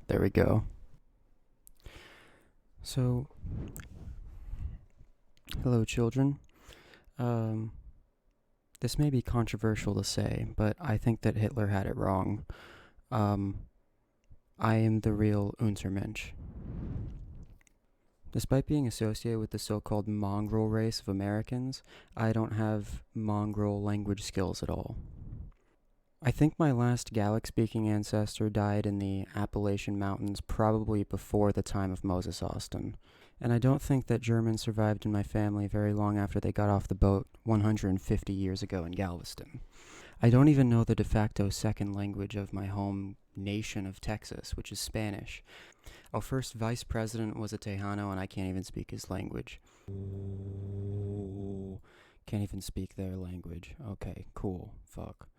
There we go. So, hello, children. Um, this may be controversial to say, but I think that Hitler had it wrong. Um, I am the real Untermensch. Despite being associated with the so-called mongrel race of Americans, I don't have mongrel language skills at all. I think my last Gallic-speaking ancestor died in the Appalachian Mountains probably before the time of Moses Austin. And I don't think that German survived in my family very long after they got off the boat 150 years ago in Galveston. I don't even know the de facto second language of my home nation of Texas, which is Spanish. Our first vice president was a Tejano, and I can't even speak his language. Can't even speak their language. Okay, cool. Fuck.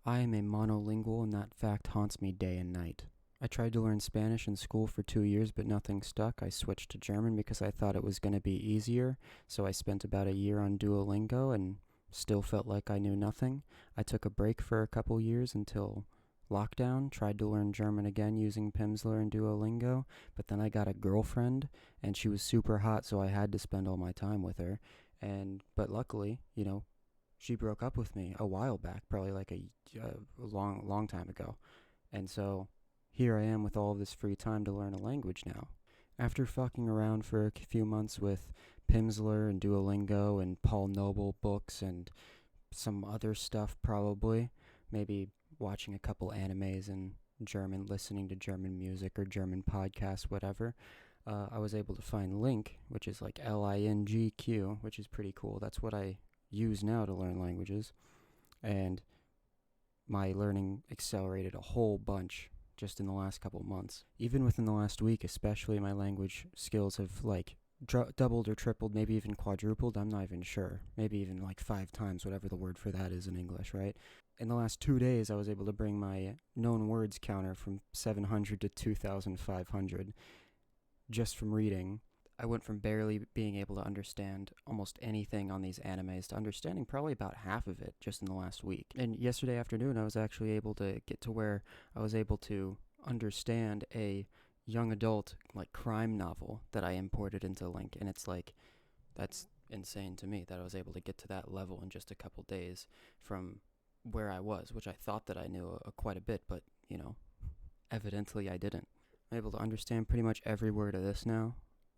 I am a monolingual, and that fact haunts me day and night. I tried to learn Spanish in school for 2 years, but nothing stuck. I switched to German because I thought it was going to be easier, so I spent about a year on Duolingo and still felt like I knew nothing. I took a break for a couple years until lockdown, tried to learn German again using Pimsleur and Duolingo, but then I got a girlfriend, and she was super hot, so I had to spend all my time with her. But luckily, she broke up with me a while back, probably like a long time ago. And so here I am with all of this free time to learn a language now. After fucking around for a few months with Pimsleur and Duolingo and Paul Noble books and some other stuff probably, maybe watching a couple animes in German, listening to German music or German podcasts, whatever, I was able to find Link, which is like Lingq, which is pretty cool. That's what I use now to learn languages, and my learning accelerated a whole bunch just in the last couple months. Even within the last week, especially, my language skills have doubled or tripled, maybe even quadrupled. I'm not even sure. Maybe even like 5 times, whatever the word for that is in English, right? In the last 2 days, I was able to bring my known words counter from 700 to 2,500 just from reading. I went from barely being able to understand almost anything on these animes to understanding probably about half of it just in the last week. And yesterday afternoon, I was actually able to get to where I was able to understand a young adult crime novel that I imported into Link, and it's like, that's insane to me that I was able to get to that level in just a couple days from where I was, which I thought that I knew quite a bit, but evidently I didn't. I'm able to understand pretty much every word of this now.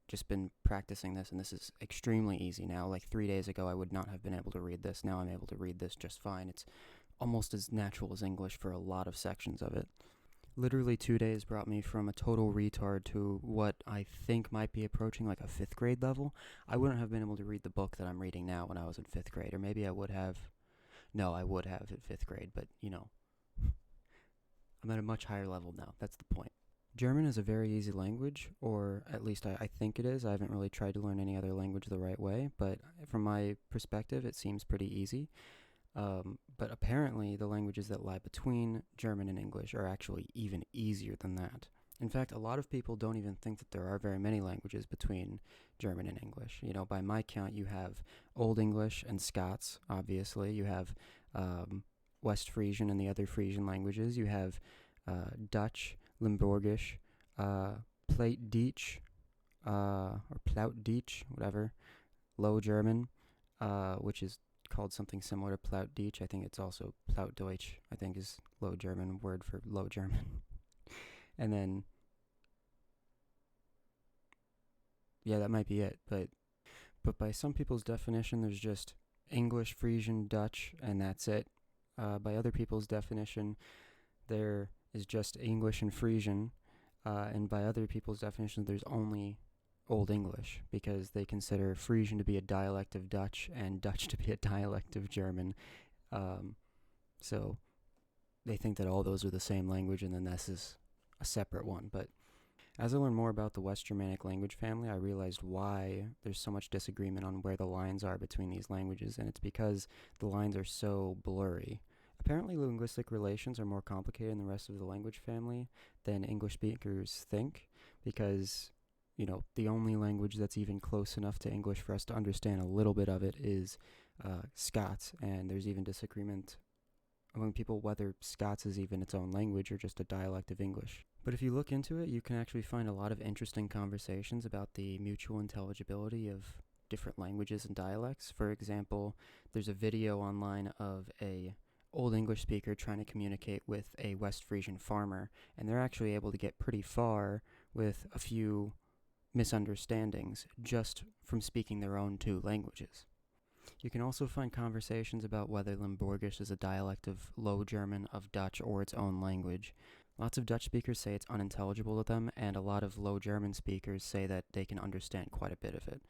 Just been practicing this, and this is extremely easy now. Like 3 days ago, I would not have been able to read this. Now I'm able to read this just fine. It's almost as natural as English for a lot of sections of it. Literally 2 days brought me from a total retard to what I think might be approaching like a 5th grade level. I wouldn't have been able to read the book that I'm reading now when I was in 5th grade, or maybe I would have. No, I would have at 5th grade, but I'm at a much higher level now. That's the point. German is a very easy language, or at least I think it is. I haven't really tried to learn any other language the right way, but from my perspective, it seems pretty easy. But apparently, the languages that lie between German and English are actually even easier than that. In fact, a lot of people don't even think that there are very many languages between German and English. By my count, you have Old English and Scots, obviously. You have West Frisian and the other Frisian languages. You have Dutch, Limburgish, Plattdeutsch, or Plattdeutsch, whatever, Low German, which is called something similar to Plattdeutsch. I think it's also Plattdeutsch, I think is Low German, word for Low German. And then, yeah, that might be it. But by some people's definition, there's just English, Frisian, Dutch, and that's it. By other people's definition, there is just English and Frisian, and by other people's definition, there's only Old English, because they consider Frisian to be a dialect of Dutch and Dutch to be a dialect of German. So they think that all those are the same language, and then this is a separate one. But as I learned more about the West Germanic language family, I realized why there's so much disagreement on where the lines are between these languages, and it's because the lines are so blurry. Apparently, linguistic relations are more complicated in the rest of the language family than English speakers think, because, the only language that's even close enough to English for us to understand a little bit of it is Scots, and there's even disagreement among people whether Scots is even its own language or just a dialect of English. But if you look into it, you can actually find a lot of interesting conversations about the mutual intelligibility of different languages and dialects. For example, there's a video online of a Old English speaker trying to communicate with a West Frisian farmer, and they're actually able to get pretty far with a few misunderstandings just from speaking their own two languages. You can also find conversations about whether Limburgish is a dialect of Low German, of Dutch, or its own language. Lots of Dutch speakers say it's unintelligible to them, and a lot of Low German speakers say that they can understand quite a bit of it.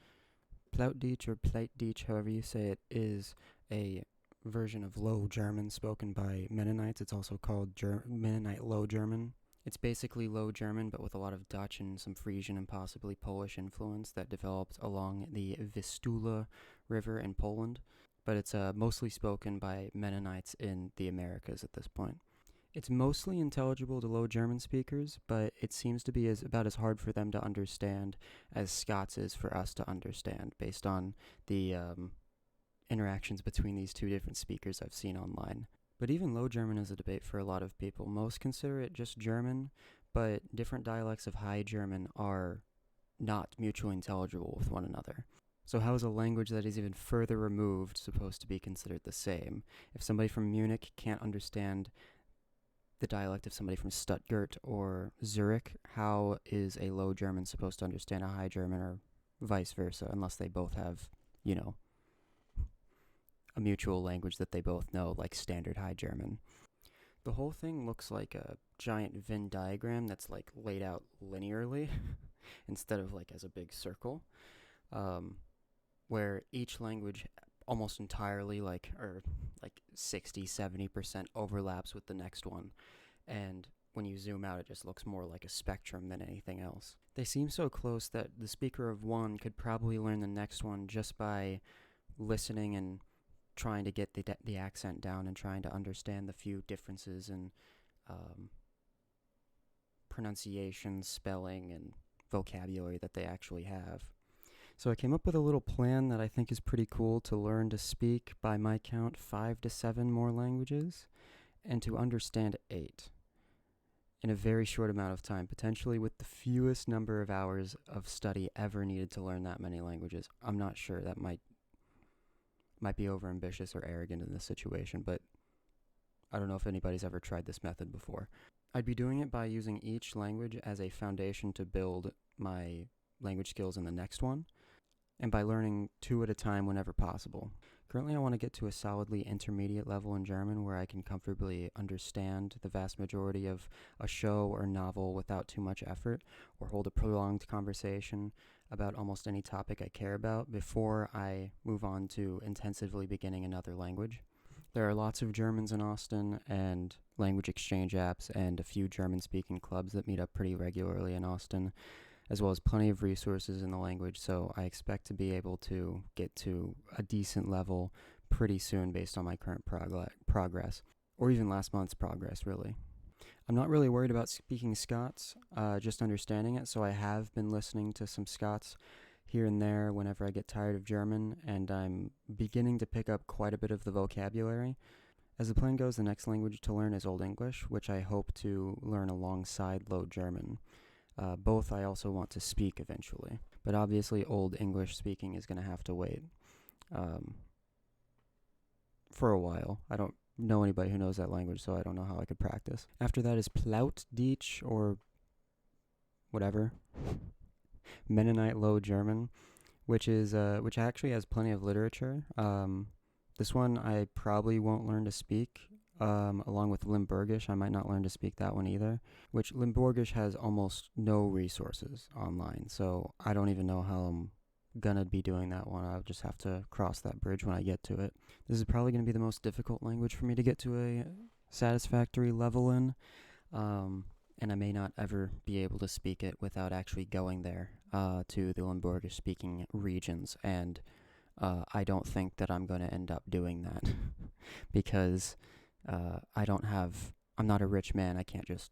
Plautdeutsch or Plaitdeutsch, however you say it, is a version of Low German spoken by Mennonites. It's also called Mennonite Low German. It's basically Low German, but with a lot of Dutch and some Frisian and possibly Polish influence that developed along the Vistula River in Poland. But it's mostly spoken by Mennonites in the Americas at this point. It's mostly intelligible to Low German speakers, but it seems to be about as hard for them to understand as Scots is for us to understand, based on the interactions between these two different speakers I've seen online. But even Low German is a debate for a lot of people. Most consider it just German, but different dialects of High German are not mutually intelligible with one another. So how is a language that is even further removed supposed to be considered the same? If somebody from Munich can't understand the dialect of somebody from Stuttgart or Zurich, how is a Low German supposed to understand a High German, or vice versa, unless they both have, a mutual language that they both know, like Standard High German. The whole thing looks like a giant Venn diagram that's like laid out linearly instead of like as a big circle, where each language almost entirely like 60-70% overlaps with the next one, and when you zoom out it just looks more like a spectrum than anything else. They seem so close that the speaker of one could probably learn the next one just by listening and trying to get the accent down and trying to understand the few differences in pronunciation, spelling, and vocabulary that they actually have. So I came up with a little plan that I think is pretty cool to learn to speak, by my count, 5 to 7 more languages, and to understand 8 in a very short amount of time, potentially with the fewest number of hours of study ever needed to learn that many languages. I'm not sure, that might be overambitious or arrogant in this situation, but I don't know if anybody's ever tried this method before. I'd be doing it by using each language as a foundation to build my language skills in the next one, and by learning 2 at a time whenever possible. Currently, I want to get to a solidly intermediate level in German where I can comfortably understand the vast majority of a show or novel without too much effort, or hold a prolonged conversation about almost any topic I care about before I move on to intensively beginning another language. There are lots of Germans in Austin, and language exchange apps, and a few German-speaking clubs that meet up pretty regularly in Austin, as well as plenty of resources in the language, so I expect to be able to get to a decent level pretty soon based on my current progress, or even last month's progress, really. I'm not really worried about speaking Scots, just understanding it, so I have been listening to some Scots here and there whenever I get tired of German, and I'm beginning to pick up quite a bit of the vocabulary. As the plan goes, the next language to learn is Old English, which I hope to learn alongside Low German. Both I also want to speak eventually, but obviously Old English speaking is going to have to wait for a while. I don't know anybody who knows that language, so I don't know how I could practice. After that is Plautdeutsch, or whatever, Mennonite Low German, which actually has plenty of literature. This one I probably won't learn to speak. Along with Limburgish, I might not learn to speak that one either, which Limburgish has almost no resources online, so I don't even know how I'm gonna be doing that one. I'll just have to cross that bridge when I get to it. This is probably going to be the most difficult language for me to get to a satisfactory level in, and I may not ever be able to speak it without actually going there to the Limburgish speaking regions, and I don't think that I'm going to end up doing that because I'm not a rich man. I can't just,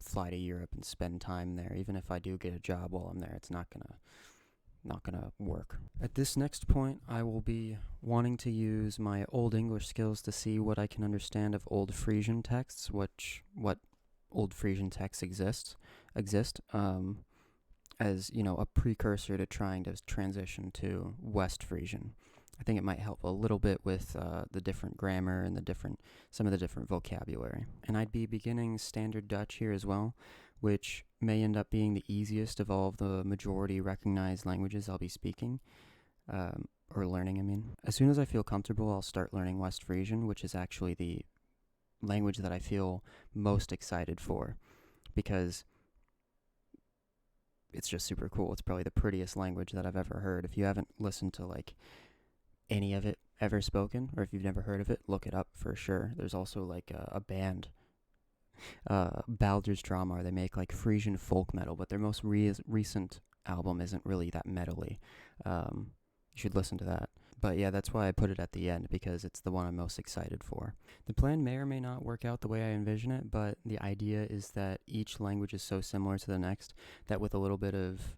fly to Europe and spend time there. Even if I do get a job while I'm there, it's not gonna work. At this next point, I will be wanting to use my Old English skills to see what I can understand of Old Frisian texts, what Old Frisian texts exist as, a precursor to trying to transition to West Frisian. I think it might help a little bit with the different grammar and some of the different vocabulary. And I'd be beginning Standard Dutch here as well, which may end up being the easiest of all of the majority recognized languages I'll be speaking, or learning, I mean. As soon as I feel comfortable, I'll start learning West Frisian, which is actually the language that I feel most excited for, because it's just super cool. It's probably the prettiest language that I've ever heard. If you haven't listened to like any of it ever spoken, or if you've never heard of it, look it up for sure. There's also like a band, Baldur's Drama. They make like Frisian folk metal, but their most recent album isn't really that metally. You should listen to that. But yeah, that's why I put it at the end, because it's the one I'm most excited for. The plan may or may not work out the way I envision it, but the idea is that each language is so similar to the next that with a little bit of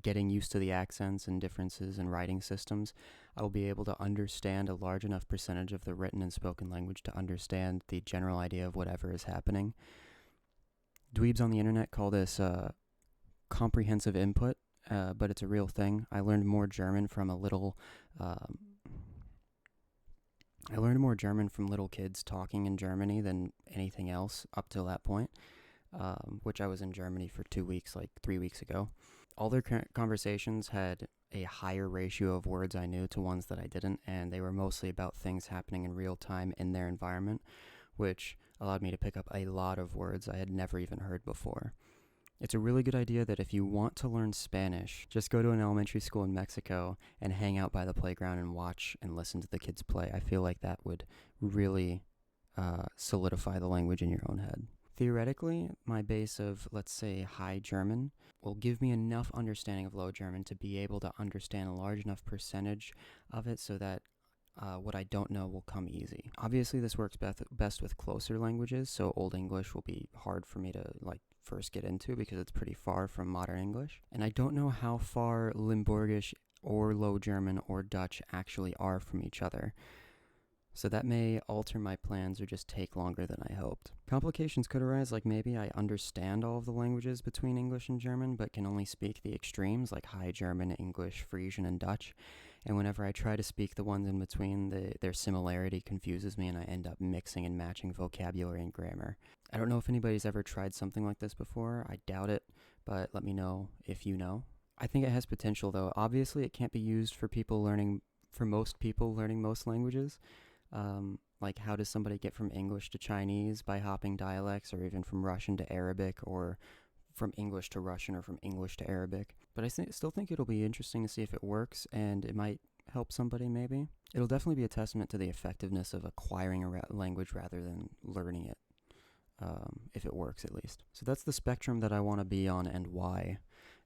getting used to the accents and differences in writing systems, I will be able to understand a large enough percentage of the written and spoken language to understand the general idea of whatever is happening. Dweebs on the internet call this comprehensive input, but it's a real thing. I learned more German from little kids talking in Germany than anything else up till that point, which I was in Germany for 2 weeks, like 3 weeks ago. All their conversations had a higher ratio of words I knew to ones that I didn't, and they were mostly about things happening in real time in their environment, which allowed me to pick up a lot of words I had never even heard before. It's a really good idea that if you want to learn Spanish, just go to an elementary school in Mexico and hang out by the playground and watch and listen to the kids play. I feel like that would really solidify the language in your own head. Theoretically, my base of, let's say, High German will give me enough understanding of Low German to be able to understand a large enough percentage of it so that what I don't know will come easy. Obviously, this works best with closer languages, so Old English will be hard for me to first get into because it's pretty far from modern English. And I don't know how far Limburgish or Low German or Dutch actually are from each other. So that may alter my plans or just take longer than I hoped. Complications could arise, like maybe I understand all of the languages between English and German, but can only speak the extremes, like High German, English, Frisian, and Dutch. And whenever I try to speak the ones in between, their similarity confuses me and I end up mixing and matching vocabulary and grammar. I don't know if anybody's ever tried something like this before. I doubt it, but let me know if you know. I think it has potential, though. Obviously, it can't be used for most people learning most languages. Like, how does somebody get from English to Chinese by hopping dialects, or even from Russian to Arabic, or from English to Russian, or from English to Arabic? But I still think it'll be interesting to see if it works, and it might help somebody maybe. It'll definitely be a testament to the effectiveness of acquiring a language rather than learning it, if it works at least. So that's the spectrum that I want to be on and why.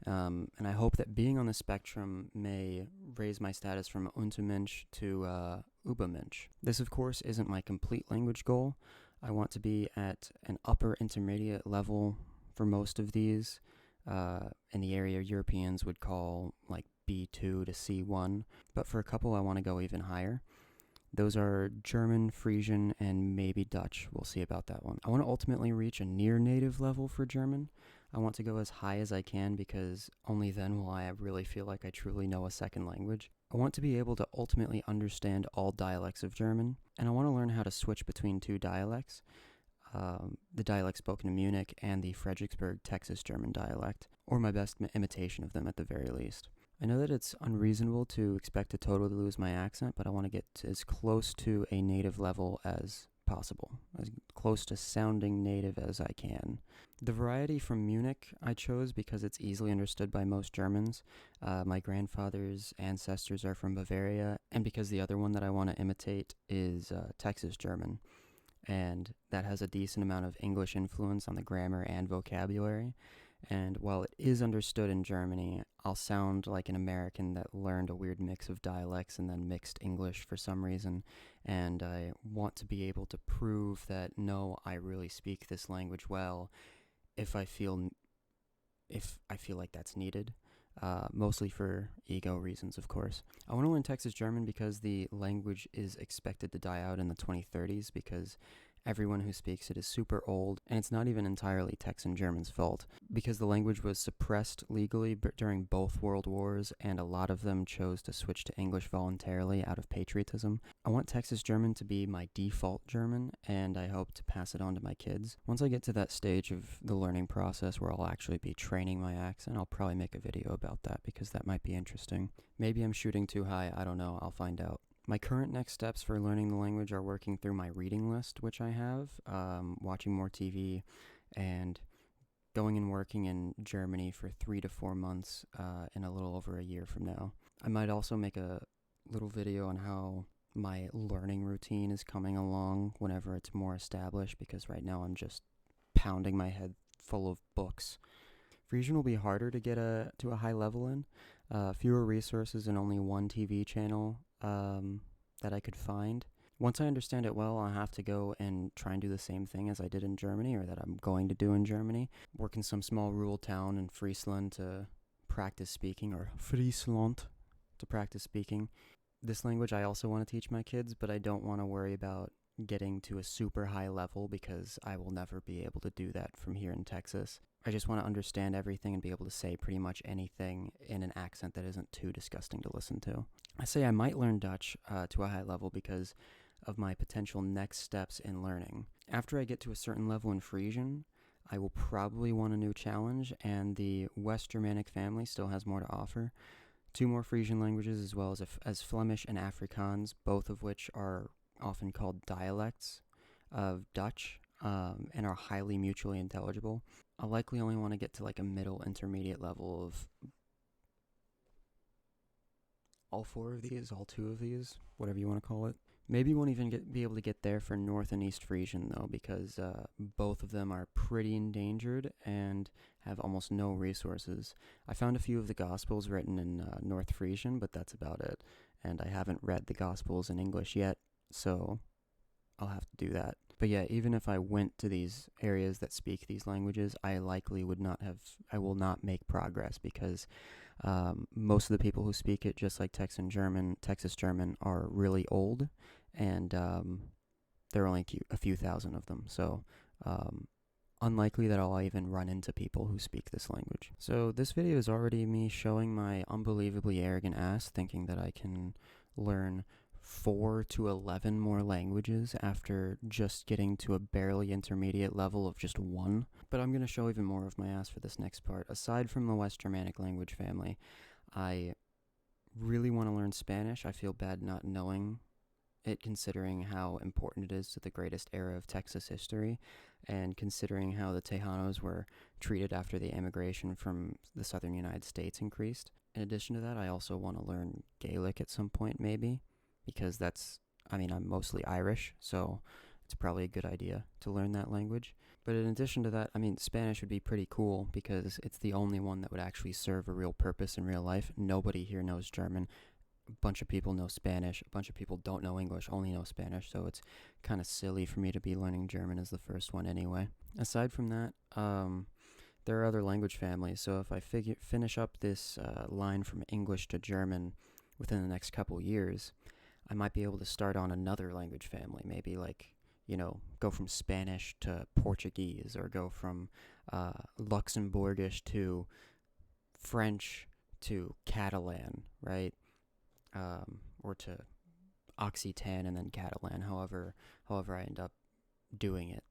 And I hope that being on the spectrum may raise my status from Untermensch to Übermensch. This, of course, isn't my complete language goal. I want to be at an upper intermediate level for most of these, in the area Europeans would call like B2 to C1. But for a couple, I want to go even higher. Those are German, Frisian, and maybe Dutch. We'll see about that one. I want to ultimately reach a near native level for German. I want to go as high as I can because only then will I really feel like I truly know a second language. I want to be able to ultimately understand all dialects of German, and I want to learn how to switch between two dialects, the dialect spoken in Munich and the Fredericksburg, Texas German dialect, or my best imitation of them at the very least. I know that it's unreasonable to expect to totally lose my accent, but I want to get as close to a native level as possible, as close to sounding native as I can. The variety from Munich I chose because it's easily understood by most Germans. My grandfather's ancestors are from Bavaria, and because the other one that I want to imitate is Texas German, and that has a decent amount of English influence on the grammar and vocabulary. And while it is understood in Germany, I'll sound like an American that learned a weird mix of dialects and then mixed English for some reason. And I want to be able to prove that, no, I really speak this language well if I feel like that's needed. Mostly for ego reasons, of course. I want to learn Texas German because the language is expected to die out in the 2030s because everyone who speaks it is super old, and it's not even entirely Texan German's fault, because the language was suppressed legally during both world wars, and a lot of them chose to switch to English voluntarily out of patriotism. I want Texas German to be my default German, and I hope to pass it on to my kids. Once I get to that stage of the learning process where I'll actually be training my accent, I'll probably make a video about that, because that might be interesting. Maybe I'm shooting too high, I don't know, I'll find out. My current next steps for learning the language are working through my reading list, which I have, watching more TV, and going and working in Germany for 3 to 4 months in a little over a year from now. I might also make a little video on how my learning routine is coming along whenever it's more established, because right now I'm just pounding my head full of books. Frisian will be harder to get to a high level in. Fewer resources and only one TV channel that I could find. Once I understand it well, I'll have to go and try and do the same thing as I did in Germany, or that I'm going to do in Germany. Work in some small rural town in Friesland to practice speaking, or Friesland to practice speaking. This language I also want to teach my kids, but I don't want to worry about getting to a super high level, because I will never be able to do that from here in Texas. I just want to understand everything and be able to say pretty much anything in an accent that isn't too disgusting to listen to. I say I might learn Dutch to a high level because of my potential next steps in learning. After I get to a certain level in Frisian, I will probably want a new challenge, and the West Germanic family still has more to offer. 2 more Frisian languages, as well as Flemish and Afrikaans, both of which are often called dialects of Dutch, and are highly mutually intelligible. I'll likely only want to get to like a middle intermediate level of all 4 of these, all 2 of these, whatever you want to call it. Maybe won't even be able to get there for North and East Frisian, though, because both of them are pretty endangered and have almost no resources. I found a few of the Gospels written in North Frisian, but that's about it. And I haven't read the Gospels in English yet, so I'll have to do that. But yeah, even if I went to these areas that speak these languages, I will not make progress, because most of the people who speak it, just like Texas German, are really old, and there are only a few thousand of them. So unlikely that I'll even run into people who speak this language. So this video is already me showing my unbelievably arrogant ass, thinking that I can learn 4 to 11 more languages after just getting to a barely intermediate level of just 1. But I'm going to show even more of my ass for this next part. Aside from the West Germanic language family, I really want to learn Spanish. I feel bad not knowing it, considering how important it is to the greatest era of Texas history, and considering how the Tejanos were treated after the immigration from the southern United States increased. In addition to that, I also want to learn Gaelic at some point, maybe, because I'm mostly Irish, so it's probably a good idea to learn that language. But in addition to that, Spanish would be pretty cool, because it's the only one that would actually serve a real purpose in real life. Nobody here knows German. A bunch of people know Spanish. A bunch of people don't know English, only know Spanish, so it's kind of silly for me to be learning German as the first one anyway. Aside from that, there are other language families, so if I finish up this line from English to German within the next couple years, I might be able to start on another language family, maybe go from Spanish to Portuguese, or go from Luxembourgish to French to Catalan, right? Or to Occitan and then Catalan, however I end up doing it.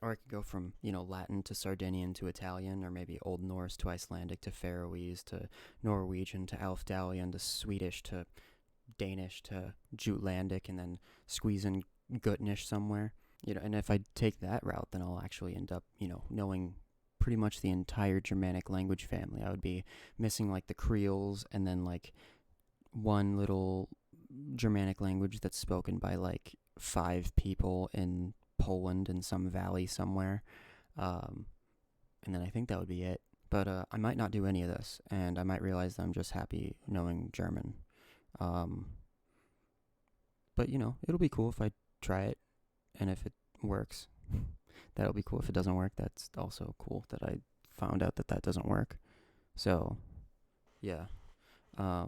Or I could go from, Latin to Sardinian to Italian, or maybe Old Norse to Icelandic to Faroese to Norwegian to Alfdalian to Swedish to Danish to Jutlandic, and then squeeze in Gutnish somewhere. And if I take that route, then I'll actually end up, knowing pretty much the entire Germanic language family. I would be missing the Creoles, and then one little Germanic language that's spoken by 5 people in Poland in some valley somewhere. And then I think that would be it. But I might not do any of this, and I might realize that I'm just happy knowing German. But it'll be cool if I try it, and if it works, that'll be cool. If it doesn't work, that's also cool that I found out that doesn't work. So, yeah. I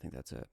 think that's it.